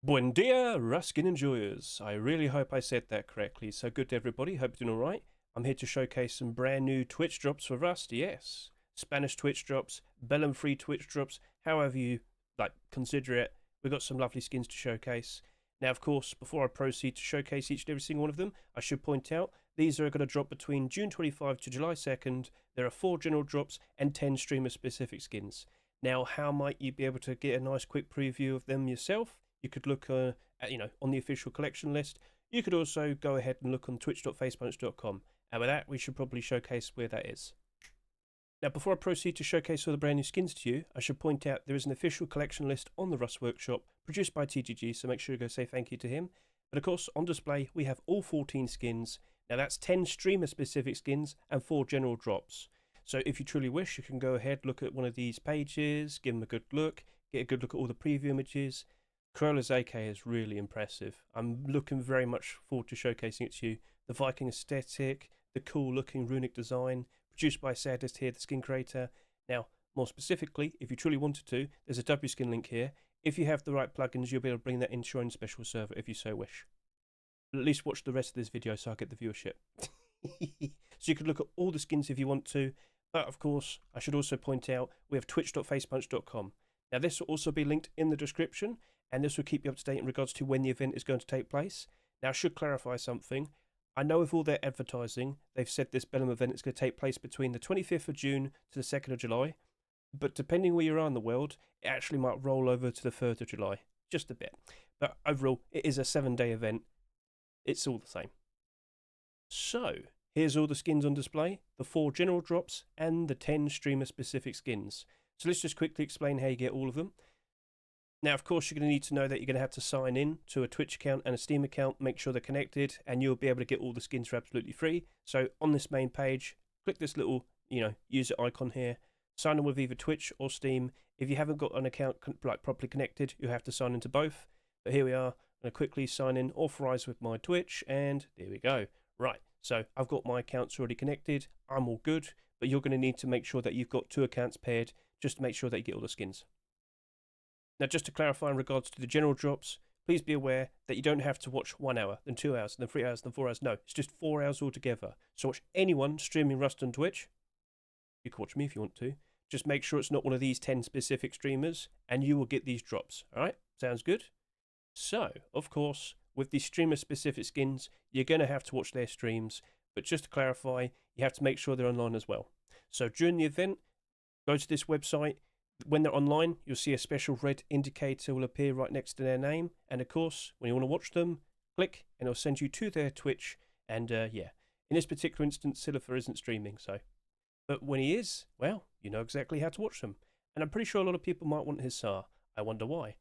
Buen dia, Ruskin enjoyers. I really hope I said that correctly. So good to everybody. Hope you're doing alright. I'm here to showcase some brand new Twitch drops for Rust. Yes, Spanish Twitch drops, Bellum free Twitch drops, however you consider it. We've got some lovely skins to showcase. Now, of course, before I proceed to showcase each and every single one of them, I should point out these are going to drop between June 25 to July 2nd. There are 4 general drops and 10 streamer-specific skins. Now, how might you be able to get a nice quick preview of them yourself? You could look at, on the official collection list. You could also go ahead and look on twitch.facepunch.com. And with that, we should probably showcase where that is. Now, before I proceed to showcase all the brand new skins to you, I should point out there is an official collection list on the Rust Workshop produced by TGG, so make sure you go say thank you to him. But of course, on display, we have all 14 skins. Now, that's 10 streamer-specific skins and 4 general drops. So if you truly wish, you can go ahead, look at one of these pages, give them a good look, get a good look at all the preview images. Carola's AK is really impressive. I'm looking very much forward to showcasing it to you. The Viking aesthetic, the cool looking runic design, produced by Sadist here, the skin creator. Now, more specifically, if you truly wanted to, there's a W skin link here. If you have the right plugins, you'll be able to bring that into your own special server if you so wish. But at least watch the rest of this video so I get the viewership. So you could look at all the skins if you want to. But of course, I should also point out we have twitch.facepunch.com. Now, this will also be linked in the description, and this will keep you up to date in regards to when the event is going to take place. Now, I should clarify something. I know with all their advertising, they've said this Bellum event is going to take place between the 25th of June to the 2nd of July. But depending where you are in the world, it actually might roll over to the 3rd of July. Just a bit. But overall, it is a 7-day event. It's all the same. So, here's all the skins on display, the 4 general drops, and the 10 streamer-specific skins. So let's just quickly explain how you get all of them. Now, of course, you're going to need to know that you're going to have to sign in to a Twitch account and a Steam account, make sure they're connected, and you'll be able to get all the skins for absolutely free. So on this main page, click this little, user icon here, sign in with either Twitch or Steam. If you haven't got an account properly connected, you have to sign into both. But here we are. I'm going to quickly sign in, authorize with my Twitch, and there we go. Right, so I've got my accounts already connected. I'm all good, but you're going to need to make sure that you've got 2 accounts paired just to make sure that you get all the skins. Now, just to clarify in regards to the general drops, please be aware that you don't have to watch 1 hour, then 2 hours, then 3 hours, then 4 hours. No, it's just 4 hours altogether. So watch anyone streaming Rust on Twitch. You can watch me if you want to. Just make sure it's not one of these 10 specific streamers, and you will get these drops. All right? Sounds good? So, of course, with these streamer-specific skins, you're going to have to watch their streams. But just to clarify, you have to make sure they're online as well. So during the event, go to this website. When they're online, you'll see a special red indicator will appear right next to their name. And of course, when you want to watch them, click and it'll send you to their Twitch. And yeah, in this particular instance, Silithur isn't streaming. But when he is, well, you know exactly how to watch them. And I'm pretty sure a lot of people might want his SAR. I wonder why.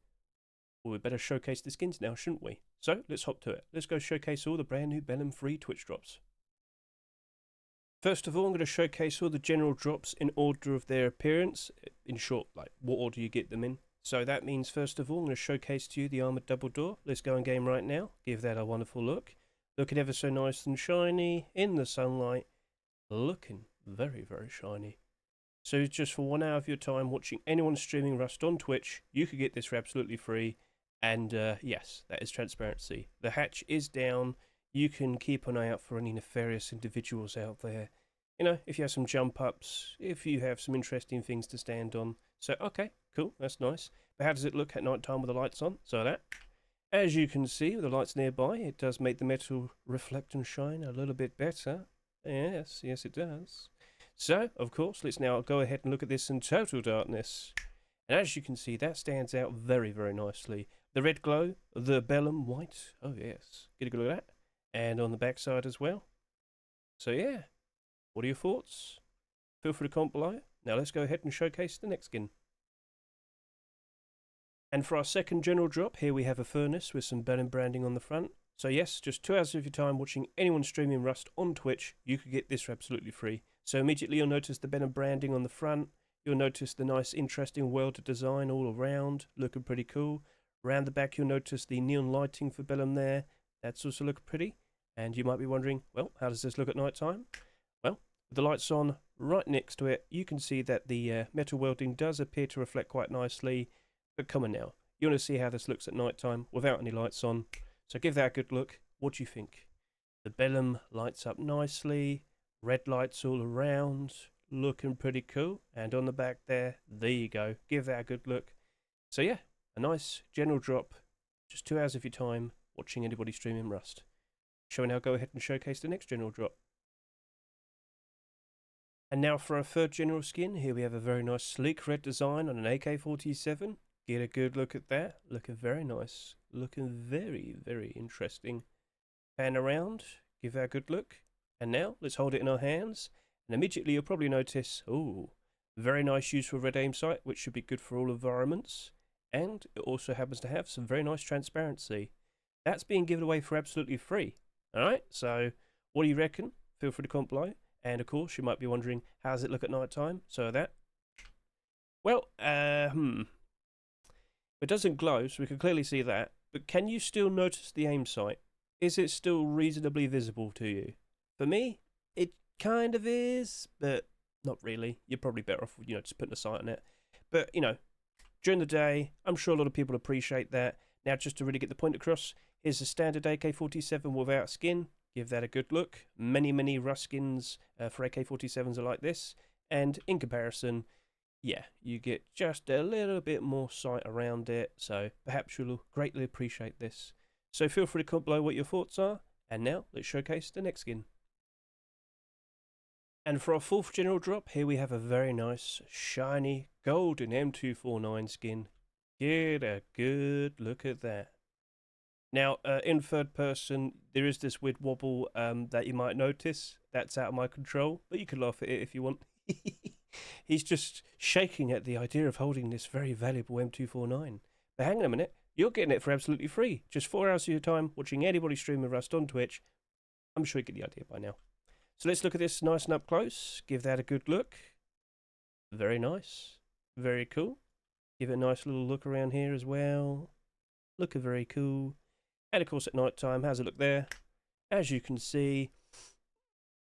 Well, we better showcase the skins now, shouldn't we? So let's hop to it. Let's go showcase all the brand new Bellum free Twitch drops. First of all, I'm going to showcase all the general drops in order of their appearance. In short, what order you get them in. So that means, first of all, I'm going to showcase to you the Armoured Double Door. Let's go in game right now. Give that a wonderful look. Looking ever so nice and shiny in the sunlight. Looking very, very shiny. So just for 1 hour of your time watching anyone streaming Rust on Twitch, you could get this for absolutely free. And yes, that is transparency. The hatch is down. You can keep an eye out for any nefarious individuals out there. If you have some jump ups, if you have some interesting things to stand on. So, okay, cool, that's nice. But how does it look at night time with the lights on? So that. As you can see, with the lights nearby, it does make the metal reflect and shine a little bit better. Yes, it does. So, of course, let's now go ahead and look at this in total darkness. And as you can see, that stands out very, very nicely. The red glow, the Bellum white. Oh, yes. Get a good look at that. And on the back side as well. So yeah, what are your thoughts? Feel free to comment below. Now let's go ahead and showcase the next skin. And for our second general drop, here we have a furnace with some Bellum branding on the front. So yes, just 2 hours of your time watching anyone streaming Rust on Twitch, you could get this for absolutely free. So immediately you'll notice the Bellum branding on the front. You'll notice the nice interesting welded design all around, looking pretty cool. Around the back you'll notice the neon lighting for Bellum there. That's also looking pretty. And you might be wondering, well, how does this look at night time? Well, with the lights on right next to it, you can see that the metal welding does appear to reflect quite nicely. But come on now, You want to see how this looks at night time without any lights on. So give that a good look. What do you think? The Bellum lights up nicely. Red lights all around. Looking pretty cool. And on the back there you go. Give that a good look. So yeah, a nice general drop. Just 2 hours of your time watching anybody streaming Rust. Shall we now go ahead and showcase the next general drop? And now for our third general skin, here we have a very nice sleek red design on an AK47. Get a good look at that. Looking very nice. Looking very, very interesting. Pan around, give that a good look. And now, let's hold it in our hands. And immediately you'll probably notice, ooh, very nice useful red aim sight, which should be good for all environments. And it also happens to have some very nice transparency. That's being given away for absolutely free. Alright, so what do you reckon? Feel free to comment below. And of course, you might be wondering, how does it look at night time? So that. Well, it doesn't glow, so we can clearly see that. But can you still notice the aim sight? Is it still reasonably visible to you? For me, it kind of is, but not really. You're probably better off, just putting a sight on it. But, during the day, I'm sure a lot of people appreciate that. Now, just to really get the point across, here's a standard AK-47 without skin. Give that a good look. Many, many Rust skins for AK-47s are like this. And in comparison, yeah, you get just a little bit more sight around it. So perhaps you'll greatly appreciate this. So feel free to comment below what your thoughts are. And now, let's showcase the next skin. And for our fourth general drop, here we have a very nice, shiny, golden M249 skin. Get a good look at that. Now, in third person, there is this weird wobble that you might notice. That's out of my control, but you can laugh at it if you want. He's just shaking at the idea of holding this very valuable M249. But hang on a minute, you're getting it for absolutely free. Just 4 hours of your time watching anybody streaming Rust on Twitch. I'm sure you get the idea by now. So let's look at this nice and up close. Give that a good look. Very nice. Very cool. Give it a nice little look around here as well. Looking very cool. And of course at night time, how's it look there? As you can see,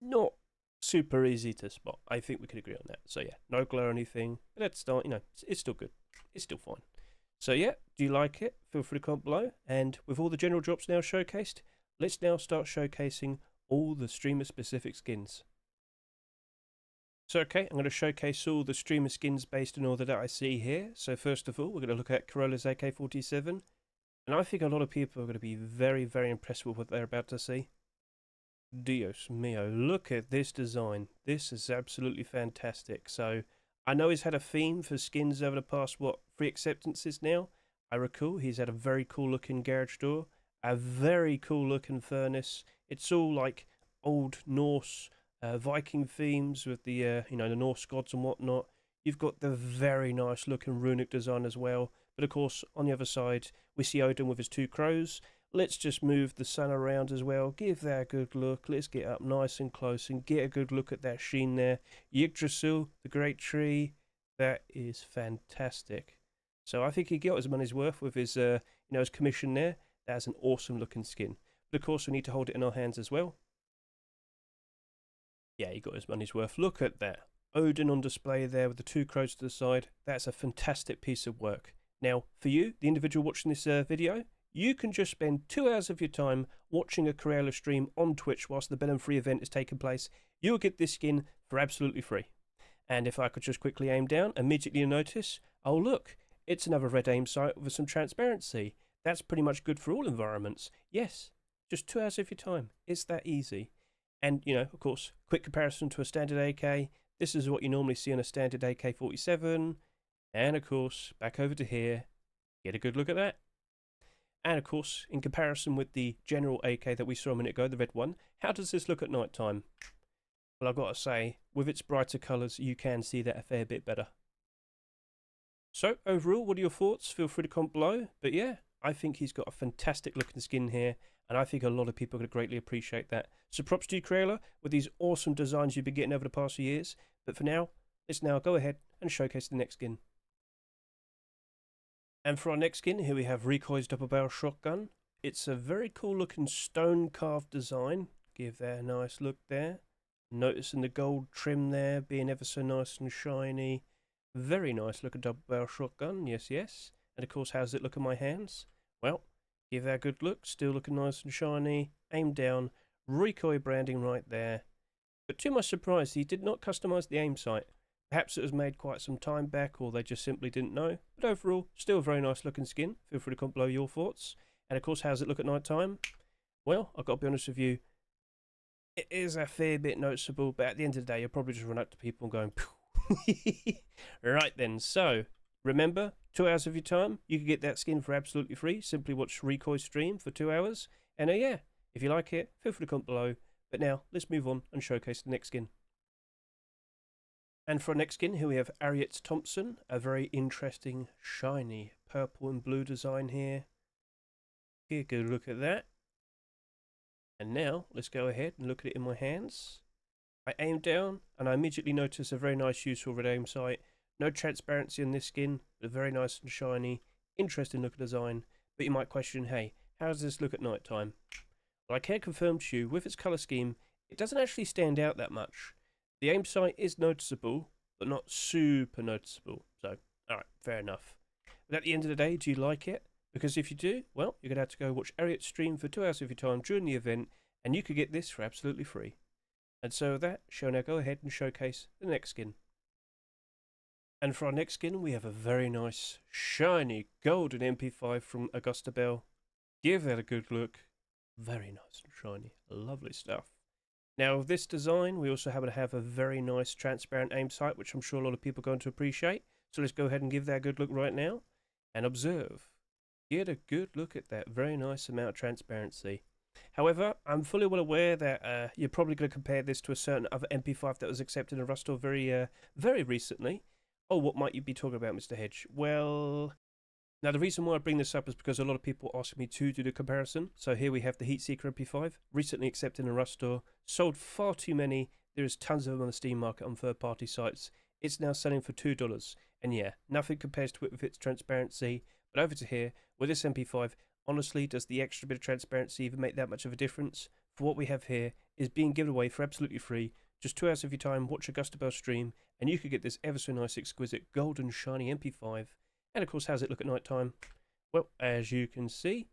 not super easy to spot. I think we can agree on that. So yeah, no glare or anything. Let's start, it's still good. It's still fine. So yeah, do you like it? Feel free to comment below. And with all the general drops now showcased, let's now start showcasing all the streamer specific skins. So okay, I'm going to showcase all the streamer skins based on all that I see here. So first of all, we're going to look at Carola's AK47. And I think a lot of people are going to be very, very impressed with what they're about to see. Dios mio, look at this design. This is absolutely fantastic. So I know he's had a theme for skins over the past, 3 acceptances now. I recall he's had a very cool looking garage door, a very cool looking furnace. It's all like old Norse Viking themes with the the Norse gods and whatnot. You've got the very nice looking runic design as well. But of course, on the other side, we see Odin with his 2 crows. Let's just move the sun around as well. Give that a good look. Let's get up nice and close and get a good look at that sheen there. Yggdrasil, the great tree. That is fantastic. So I think he got his money's worth with his, his commission there. That's an awesome looking skin. But of course, we need to hold it in our hands as well. Yeah, he got his money's worth. Look at that. Odin on display there with the 2 crows to the side. That's a fantastic piece of work. Now, for you, the individual watching this video, you can just spend 2 hours of your time watching a Carola stream on Twitch whilst the Bellum free event is taking place. You'll get this skin for absolutely free. And if I could just quickly aim down, immediately you'll notice, oh look, it's another red aim sight with some transparency. That's pretty much good for all environments. Yes, just 2 hours of your time. It's that easy. And, of course, quick comparison to a standard AK. This is what you normally see on a standard AK-47. And, of course, back over to here. Get a good look at that. And, of course, in comparison with the general AK that we saw a minute ago, the red one, how does this look at night time? Well, I've got to say, with its brighter colours, you can see that a fair bit better. So, overall, what are your thoughts? Feel free to comment below. But yeah, I think he's got a fantastic looking skin here. And I think a lot of people are going to greatly appreciate that. So props to you, Carola, with these awesome designs you've been getting over the past few years. But for now, let's now go ahead and showcase the next skin. And for our next skin, here we have Ricoy's double barrel shotgun. It's a very cool looking stone carved design. Give that a nice look there. Noticing the gold trim there being ever so nice and shiny. Very nice looking double barrel shotgun, yes, yes. And of course, how does it look in my hands? Well, give that a good look. Still looking nice and shiny. Aim down. Ricoy branding right there. But to my surprise, he did not customize the aim sight. Perhaps it was made quite some time back, or they just simply didn't know. But overall, still a very nice looking skin. Feel free to comment below your thoughts. And of course, how does it look at night time? Well, I've got to be honest with you, it is a fair bit noticeable, but at the end of the day, you'll probably just run up to people and going, right then. So, remember, 2 hours of your time, you can get that skin for absolutely free. Simply watch Ricoy's stream for 2 hours. And yeah, if you like it, feel free to comment below. But now, let's move on and showcase the next skin. And for our next skin, here we have Aroyitt Thompson, a very interesting, shiny purple and blue design here. Here, good look at that. And now, let's go ahead and look at it in my hands. I aim down, and I immediately notice a very nice useful red aim sight. No transparency on this skin, but very nice and shiny. Interesting look at design. But you might question, hey, how does this look at night time? Well, I can confirm to you, with its colour scheme, it doesn't actually stand out that much. The aim sight is noticeable, but not super noticeable. So, alright, fair enough. But at the end of the day, do you like it? Because if you do, well, you're going to have to go watch Aroyitt's stream for 2 hours of your time during the event, and you could get this for absolutely free. And so with that, shall now go ahead and showcase the next skin. And for our next skin, we have a very nice, shiny, golden MP5 from Agustabell. Give that a good look. Very nice and shiny. Lovely stuff. Now, with this design, we also happen to have a very nice transparent aim sight, which I'm sure a lot of people are going to appreciate. So let's go ahead and give that a good look right now. And observe. Get a good look at that very nice amount of transparency. However, I'm fully well aware that you're probably going to compare this to a certain other MP5 that was accepted in Rust very recently. Oh, what might you be talking about, Mr. Hedge? Well, now the reason why I bring this up is because a lot of people ask me to do the comparison. So here we have the Heatseeker MP5, recently accepted in Rust Store, sold far too many. There is tons of them on the Steam market on third-party sites. It's now selling for $2. And yeah, nothing compares to it with its transparency. But over to here, with this MP5, honestly, does the extra bit of transparency even make that much of a difference? For what we have here is being given away for absolutely free. Just 2 hours of your time, watch Agustabell stream, and you could get this ever so nice, exquisite, golden, shiny MP5. And of course, how does it look at night time? Well, as you can see,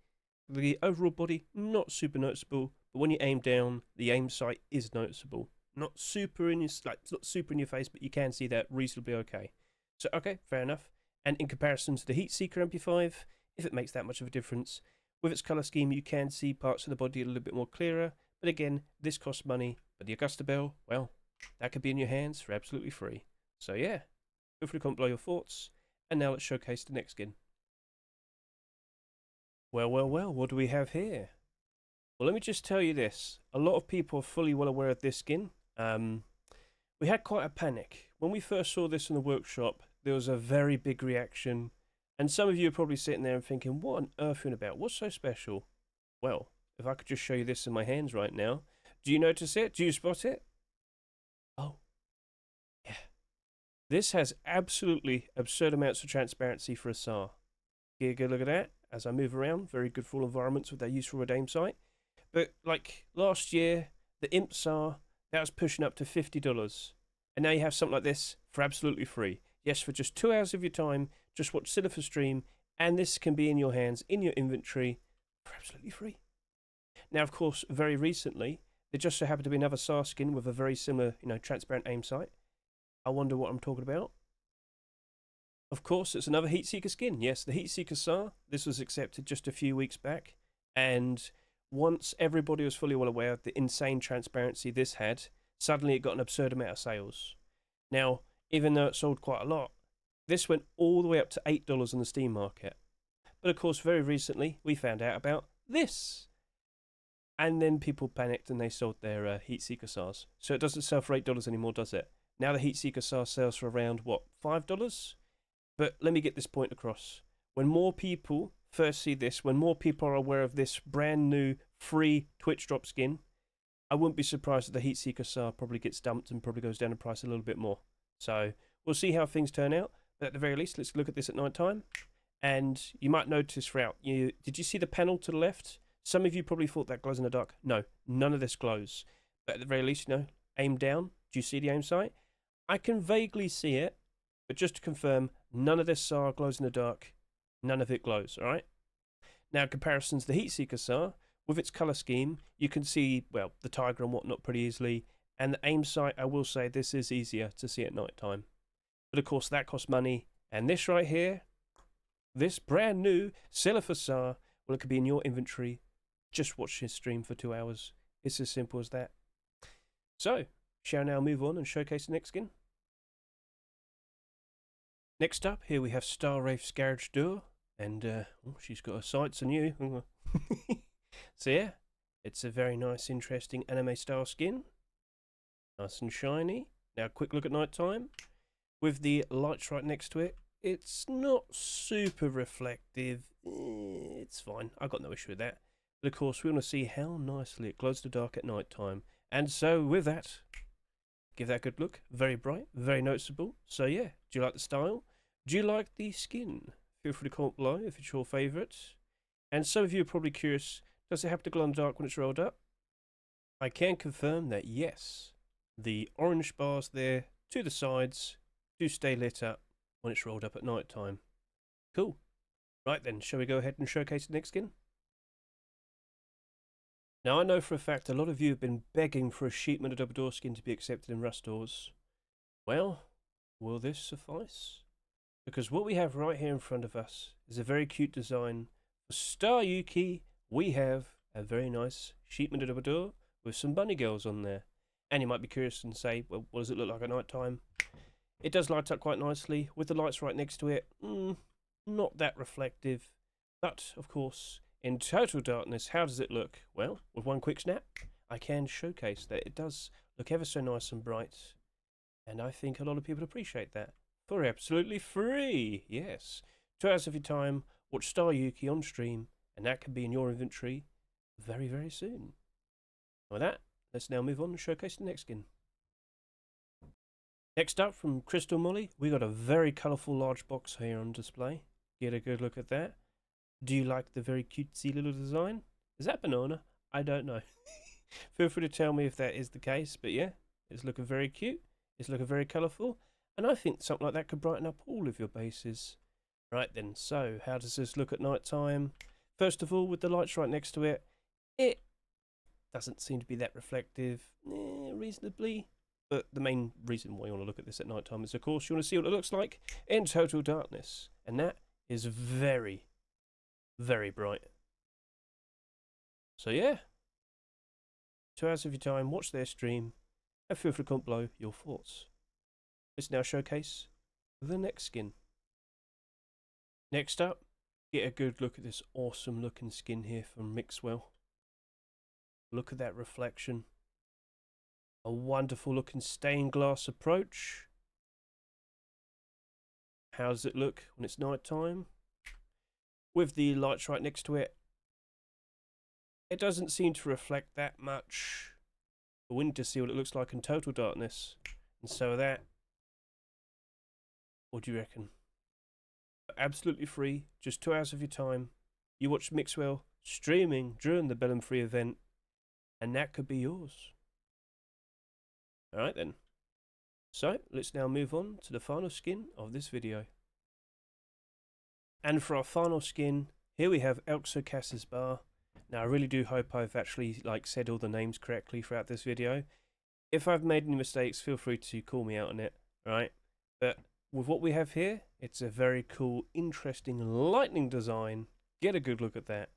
the overall body, not super noticeable, but when you aim down, the aim sight is noticeable. Not super in your, it's not super in your face, but you can see that reasonably okay. So, okay, fair enough. And in comparison to the Heatseeker MP5, if it makes that much of a difference, with its colour scheme you can see parts of the body a little bit more clearer, but again, this costs money, but the Agustabell, well, that could be in your hands for absolutely free. So yeah, feel free to comment below your thoughts, and now let's showcase the next skin. Well, what do we have here? Well, let me just tell you this, a lot of people are fully well aware of this skin. We had quite a panic. When we first saw this in the workshop, there was a very big reaction, and some of you are probably sitting there and thinking, what on earth are you about? What's so special? Well, if I could just show you this in my hands right now. Do you notice it? Do you spot it? Oh, yeah. This has absolutely absurd amounts of transparency for a SAR. Get a good look at that as I move around. Very good for all environments with that useful red aim sight. But like last year, the Imp SAR, that was pushing up to $50. And now you have something like this for absolutely free. Yes, for just 2 hours of your time, just watch Silithur stream, and this can be in your hands, in your inventory, for absolutely free. Now, of course, very recently, there just so happened to be another SAR skin with a very similar, transparent aim sight. I wonder what I'm talking about. Of course, it's another Heatseeker skin. Yes, the Heatseeker SAR. This was accepted just a few weeks back, and once everybody was fully well aware of the insane transparency this had, suddenly it got an absurd amount of sales. Now, even though it sold quite a lot, this went all the way up to $8 on the Steam market. But of course, very recently, we found out about this. And then people panicked and they sold their Heatseeker SARs. So it doesn't sell for $8 anymore, does it? Now the Heatseeker SAR sells for around, what, $5? But let me get this point across. When more people first see this, when more people are aware of this brand new free Twitch drop skin, I wouldn't be surprised that the Heatseeker SAR probably gets dumped and probably goes down in price a little bit more. So we'll see how things turn out. But at the very least, let's look at this at night time. And you might notice throughout, did you see the panel to the left? Some of you probably thought that glows in the dark. No, none of this glows. But at the very least, aim down. Do you see the aim sight? I can vaguely see it, but just to confirm, none of this SAR glows in the dark. None of it glows, alright? Now, comparisons to the Heatseeker SAR, with its colour scheme, you can see, well, the tiger and whatnot pretty easily. And the aim sight, I will say, this is easier to see at night time. But of course, that costs money. And this right here, this brand new Silithur SAR, well, it could be in your inventory. Just watch his stream for 2 hours. It's as simple as that. So, shall now move on and showcase the next skin. Next up, here we have Starwraith's Garage Door. And oh, she's got her sights on you. So yeah, it's a very nice, interesting anime style skin. Nice and shiny. Now, quick look at night time. With the lights right next to it, it's not super reflective. It's fine. I've got no issue with that. But of course, we want to see how nicely it glows in the dark at night time. And so with that, give that a good look. Very bright, very noticeable. So yeah, do you like the style? Do you like the skin? Feel free to comment below if it's your favourite. And some of you are probably curious, does it have to glow in the dark when it's rolled up? I can confirm that yes, the orange bars there to the sides do stay lit up when it's rolled up at night time. Cool. Right then, shall we go ahead and showcase the next skin? Now, I know for a fact a lot of you have been begging for a sheepman double door skin to be accepted in Rust stores. Well, will this suffice? Because what we have right here in front of us is a very cute design. For Staryuuki, we have a very nice sheepman double door with some bunny girls on there. And you might be curious and say, well, what does it look like at night time? It does light up quite nicely with the lights right next to it. Not that reflective. But, of course, in total darkness, how does it look? Well, with one quick snap, I can showcase that it does look ever so nice and bright. And I think a lot of people appreciate that. For absolutely free, yes. 2 hours of your time, watch Staryuuki on stream, and that can be in your inventory very, very soon. With that, let's now move on and showcase the next skin. Next up from Crystalmolly, we got a very colourful large box here on display. Get a good look at that. Do you like the very cutesy little design? Is that banana? I don't know. Feel free to tell me if that is the case, but yeah, it's looking very cute. It's looking very colourful. And I think something like that could brighten up all of your bases. Right then, so how does this look at night time? First of all, with the lights right next to it, it doesn't seem to be that reflective, reasonably. But the main reason why you want to look at this at night time is, of course, you want to see what it looks like in total darkness. And that is very, very bright. So yeah, 2 hours of your time, watch their stream, and feel free to comment below your thoughts. Let's now showcase the next skin. Next up, get a good look at this awesome looking skin here from Mixwell. Look at that reflection. A wonderful looking stained glass approach. How does it look when it's night time? With the lights right next to it, it doesn't seem to reflect that much. But we need to see what it looks like in total darkness. And so that, what do you reckon? Absolutely free, just 2 hours of your time. You watch Mixwell streaming during the Bellum free event, and that could be yours. Alright then. So, let's now move on to the final skin of this video. And for our final skin, here we have Elxokas BAR. Now, I really do hope I've actually said all the names correctly throughout this video. If I've made any mistakes, feel free to call me out on it, right? But with what we have here, it's a very cool, interesting lightning design. Get a good look at that.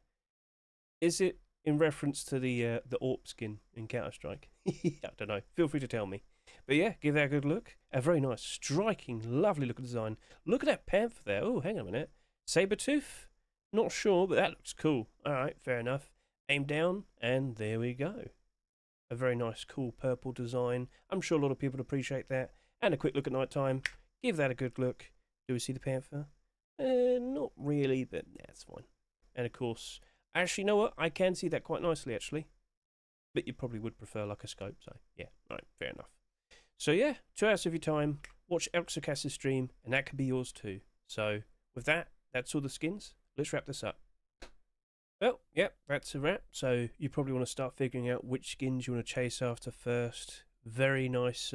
Is it in reference to the AWP skin in Counter-Strike? I don't know. Feel free to tell me. But yeah, give that a good look. A very nice, striking, lovely looking design. Look at that panther there. Oh, hang on a minute. Sabertooth? Not sure, but that looks cool. Alright, fair enough. Aim down, and there we go. A very nice, cool purple design. I'm sure a lot of people appreciate that. And a quick look at night time. Give that a good look. Do we see the panther? Not really, but that's fine. And of course, actually, you know what? I can see that quite nicely, actually. But you probably would prefer like a scope, so yeah, right, fair enough. So yeah, 2 hours of your time, watch Elxokas' stream, and that could be yours too. So with that, that's all the skins. Let's wrap this up. Well, yep, that's a wrap. So you probably want to start figuring out which skins you want to chase after first. Very nice,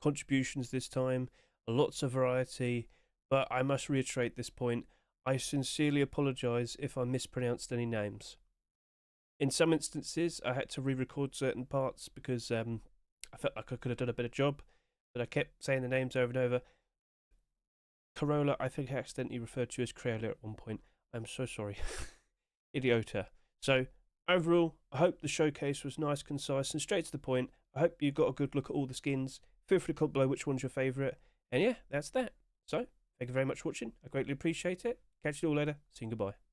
contributions this time. Lots of variety. But I must reiterate this point. I sincerely apologise if I mispronounced any names. In some instances, I had to re-record certain parts because I felt like I could have done a better job, but I kept saying the names over and over. Carola, I think I accidentally referred to you as Crayola at one point. I'm so sorry. Idiota. So, overall, I hope the showcase was nice, concise, and straight to the point. I hope you got a good look at all the skins. Feel free to comment below which one's your favourite. And yeah, that's that. So, thank you very much for watching. I greatly appreciate it. Catch you all later. See you, goodbye.